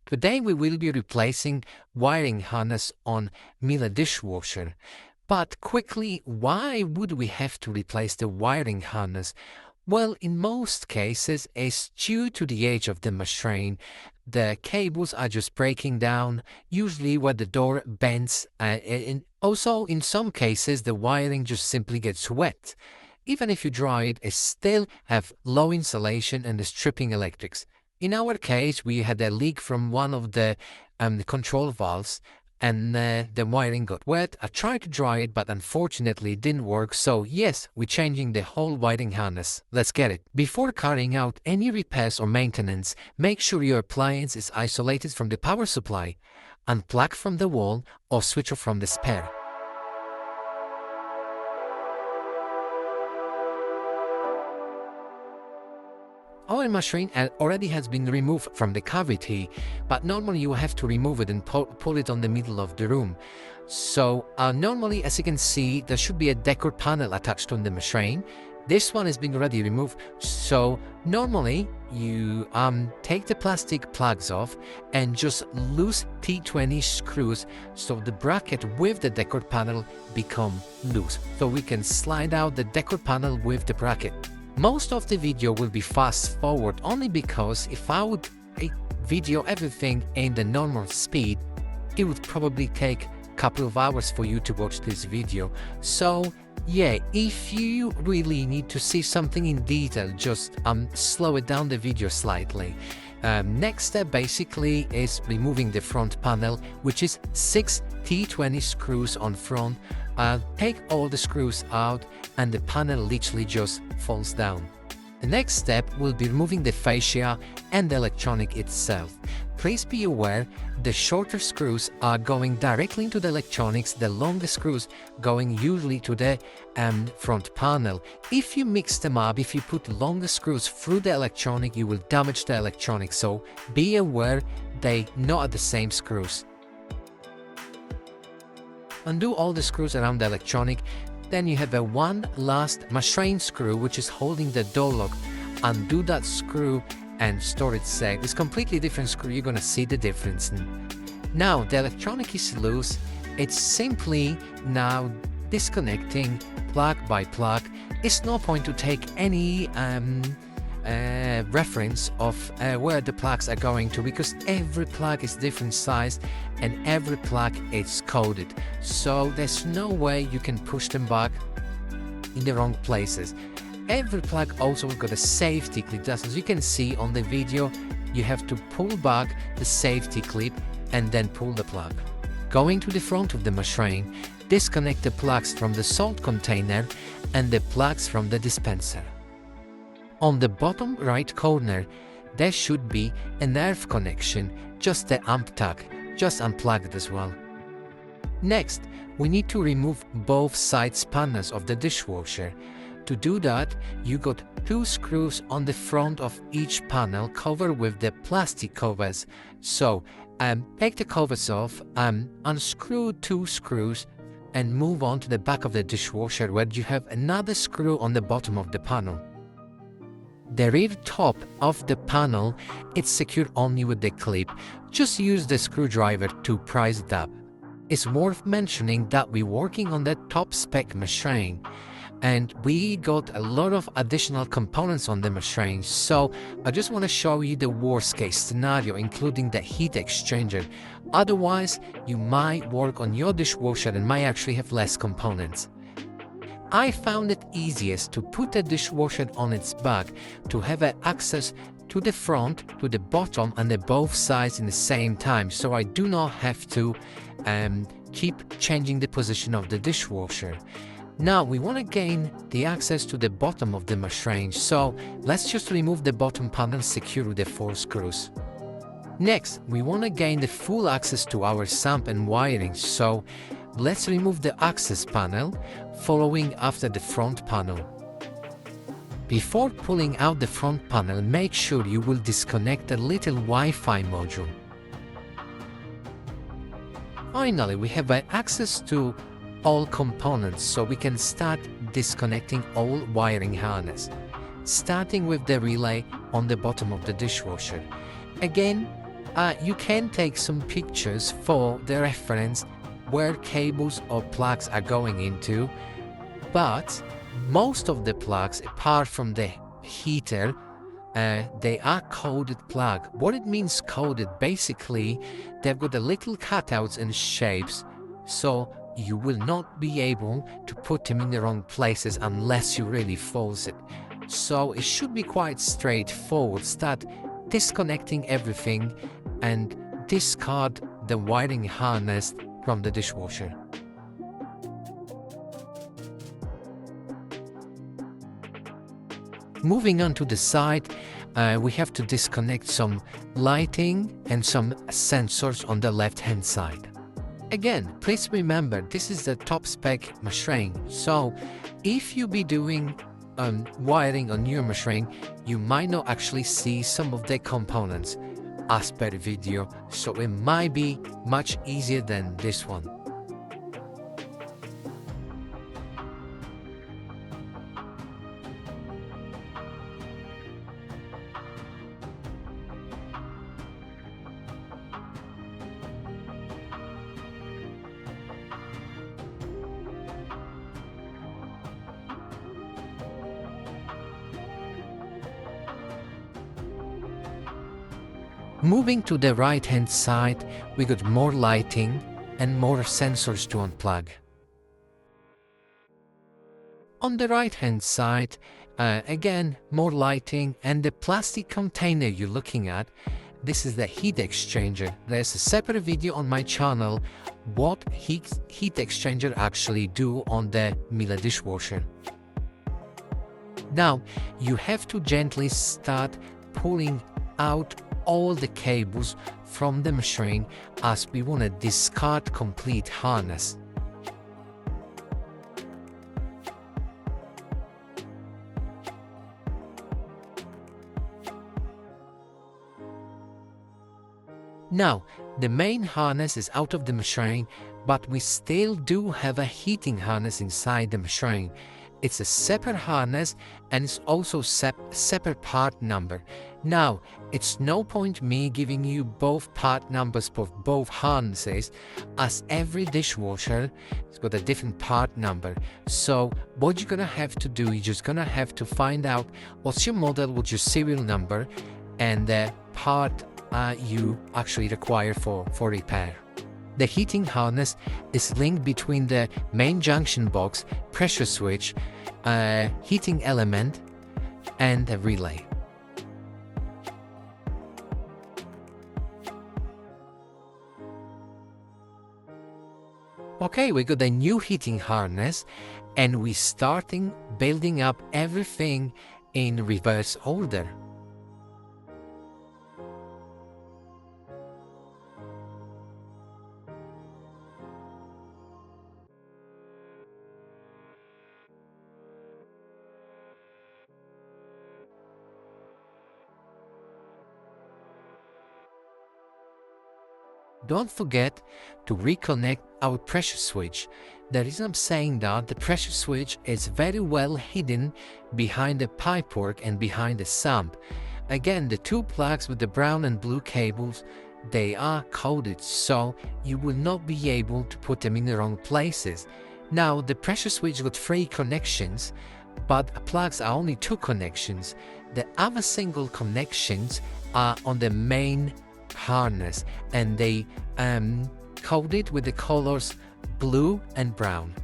Today we will be replacing wiring harness on Miele Dishwasher. But quickly, why would we have to replace the wiring harness? Well, in most cases, it's due to the age of the machine. The cables are just breaking down, usually where the door bends, and also in some cases the wiring just simply gets wet. Even if you dry it, it still have low insulation and is tripping electrics. In our case, we had a leak from one of the control valves, and the wiring got wet. I tried to dry it, but unfortunately it didn't work. So yes, we're changing the whole wiring harness. Let's get it. Before carrying out any repairs or maintenance, make sure your appliance is isolated from the power supply. Unplug from the wall or switch off from the spare. Our machine already has been removed from the cavity, but normally you have to remove it and pull it on the middle of the room. So normally, as you can see, there should be a decor panel attached on the machine. This one has been already removed. So normally you take the plastic plugs off and just loose T20 screws so the bracket with the decor panel become loose. So we can slide out the decor panel with the bracket. Most of the video will be fast forward only because if I would video everything in the normal speed, it would probably take a couple of hours for you to watch this video. So yeah, if you really need to see something in detail, just slow it down the video slightly. Next step basically is removing the front panel, which is 6 T20 screws on front. Take all the screws out and the panel literally just falls down. The next step will be removing the fascia and the electronic itself. Please be aware the shorter screws are going directly into the electronics, the longer screws going usually to the front panel. If you mix them up, if you put longer screws through the electronic, you will damage the electronics, so be aware they not the same screws. Undo all the screws around the electronic, then you have one last machine screw which is holding the door lock. Undo that screw and store it safe. It's completely different screw, you're gonna see the difference. Now the electronic is loose, it's simply now disconnecting plug by plug. It's no point to take any reference of where the plugs are going to, because every plug is different size and every plug is coded, so there's no way you can push them back in the wrong places. Every plug also got a safety clip. As you can see on the video, you have to pull back the safety clip and then pull the plug. Going to the front of the machine, disconnect the plugs from the salt container and the plugs from the dispenser. On the bottom right corner, there should be a nerve connection, just the amp tag, just unplug it as well. Next, we need to remove both side panels of the dishwasher. To do that, you got 2 screws on the front of each panel covered with the plastic covers. So, take the covers off, unscrew 2 screws and move on to the back of the dishwasher where you have another screw on the bottom of the panel. The rear top of the panel is secured only with the clip. Just use the screwdriver to prise it up. It's worth mentioning that we're working on the top spec machine and we got a lot of additional components on the machine, so I just want to show you the worst case scenario, including the heat exchanger. Otherwise, you might work on your dishwasher and might actually have less components. I found it easiest to put the dishwasher on its back to have access to the front, to the bottom and the both sides in the same time, so I do not have to keep changing the position of the dishwasher. Now we want to gain the access to the bottom of the machine, so let's just remove the bottom panel secure with the 4 screws. Next, we want to gain the full access to our sump and wiring, so let's remove the access panel, following after the front panel. Before pulling out the front panel, make sure you will disconnect the little Wi-Fi module. Finally, we have access to all components, so we can start disconnecting all wiring harness, starting with the relay on the bottom of the dishwasher. Again, You can take some pictures for the reference where cables or plugs are going into, but most of the plugs, apart from the heater, they are coded plug. What it means coded, basically, they've got the little cutouts and shapes, so you will not be able to put them in the wrong places unless you really force it. So it should be quite straightforward. Start disconnecting everything and discard the wiring harness from the dishwasher. Moving on to the side, we have to disconnect some lighting and some sensors on the left hand side. Again, please remember this is the top spec machine, so if you be doing wiring on your machine, you might not actually see some of the components as per video, so it might be much easier than this one. Moving to the right hand side, we got more lighting and more sensors to unplug. On the right hand side, again, more lighting and the plastic container you're looking at. This is the heat exchanger. There's a separate video on my channel what heat exchanger actually do on the Miele dishwasher. Now, you have to gently start pulling out all the cables from the machine as we want to discard complete harness. Now, the main harness is out of the machine, but we still do have a heating harness inside the machine. It's a separate harness and it's also separate part number. Now, it's no point me giving you both part numbers for both harnesses, as every dishwasher has got a different part number. So what you're gonna have to do, you're just gonna have to find out what's your model, what's your serial number, and the part you actually require for repair. The heating harness is linked between the main junction box, pressure switch, heating element, and the relay. Okay, we got a new heating harness and we're starting building up everything in reverse order. Don't forget to reconnect our pressure switch. The reason I'm saying that, the pressure switch is very well hidden behind the pipework and behind the sump. Again, the two plugs with the brown and blue cables, they are coded, so you will not be able to put them in the wrong places. Now, the pressure switch got 3 connections, but plugs are only 2 connections. The other single connections are on the main harness and they coded with the colors blue and brown.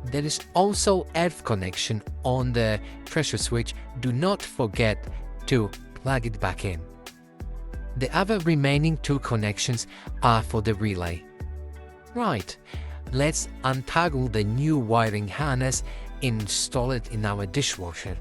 There is also earth connection on the pressure switch. Do not forget to plug it back in. The other remaining 2 connections are for the relay. Right, let's untoggle the new wiring harness, install it in our dishwasher.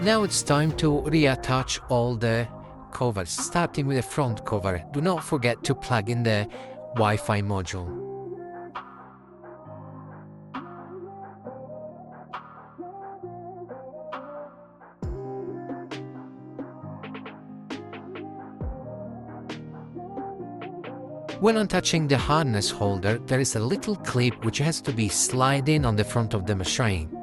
Now it's time to reattach all the covers, starting with the front cover. Do not forget to plug in the Wi-Fi module. When untouching the harness holder, there is a little clip which has to be slid in on the front of the machine.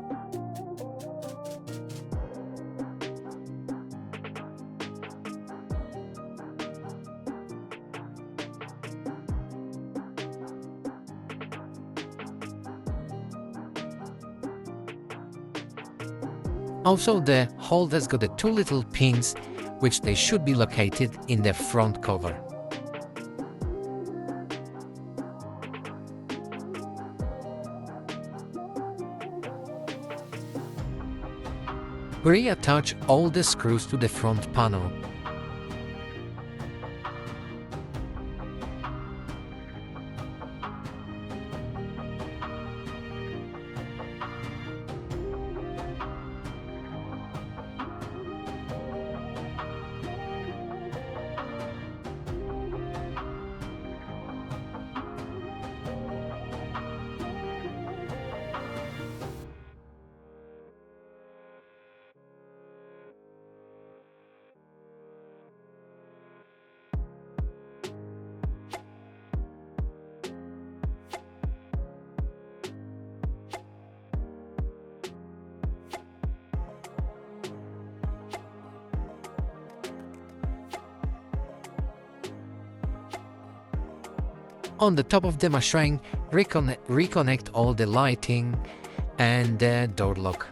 Also, the holder's got the two little pins which they should be located in the front cover. Reattach all the screws to the front panel. On the top of the machine, reconnect all the lighting and the door lock.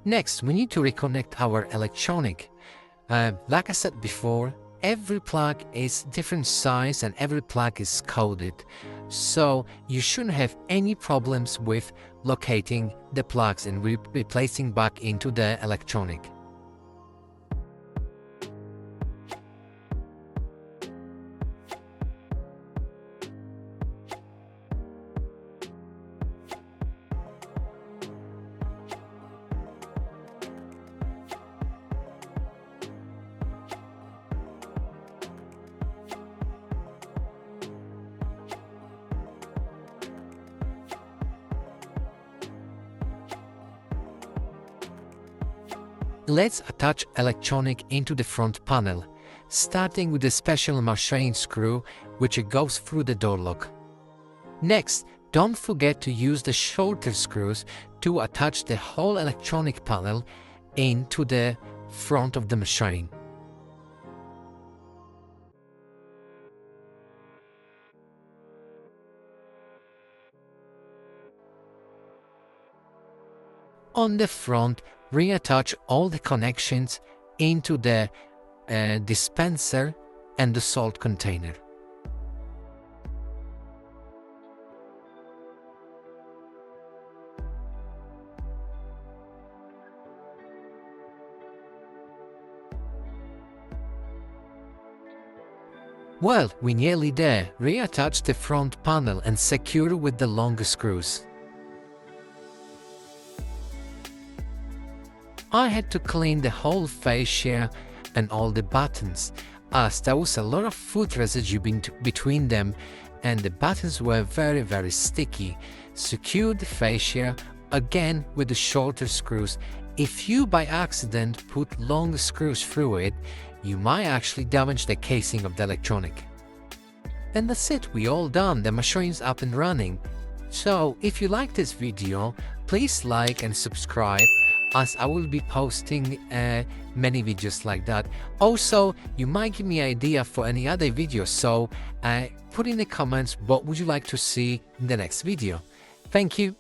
Next, we need to reconnect our electronic. Like I said before, every plug is different size and every plug is coded. So you shouldn't have any problems with locating the plugs and replacing back into the electronic. Let's attach electronic into the front panel, starting with the special machine screw which goes through the door lock. Next, don't forget to use the shorter screws to attach the whole electronic panel into the front of the machine. On the front, reattach all the connections into the dispenser and the salt container. Well, we're nearly there. Reattach the front panel and secure with the longer screws. I had to clean the whole fascia and all the buttons, as there was a lot of food residue between them and the buttons were very sticky. Secure the fascia again with the shorter screws. If you by accident put longer screws through it, you might actually damage the casing of the electronic. And that's it, we're all done, the machine's up and running. So if you like this video, please like and subscribe, as I will be posting many videos like that. Also, you might give me an idea for any other videos, so put in the comments what would you like to see in the next video. Thank you.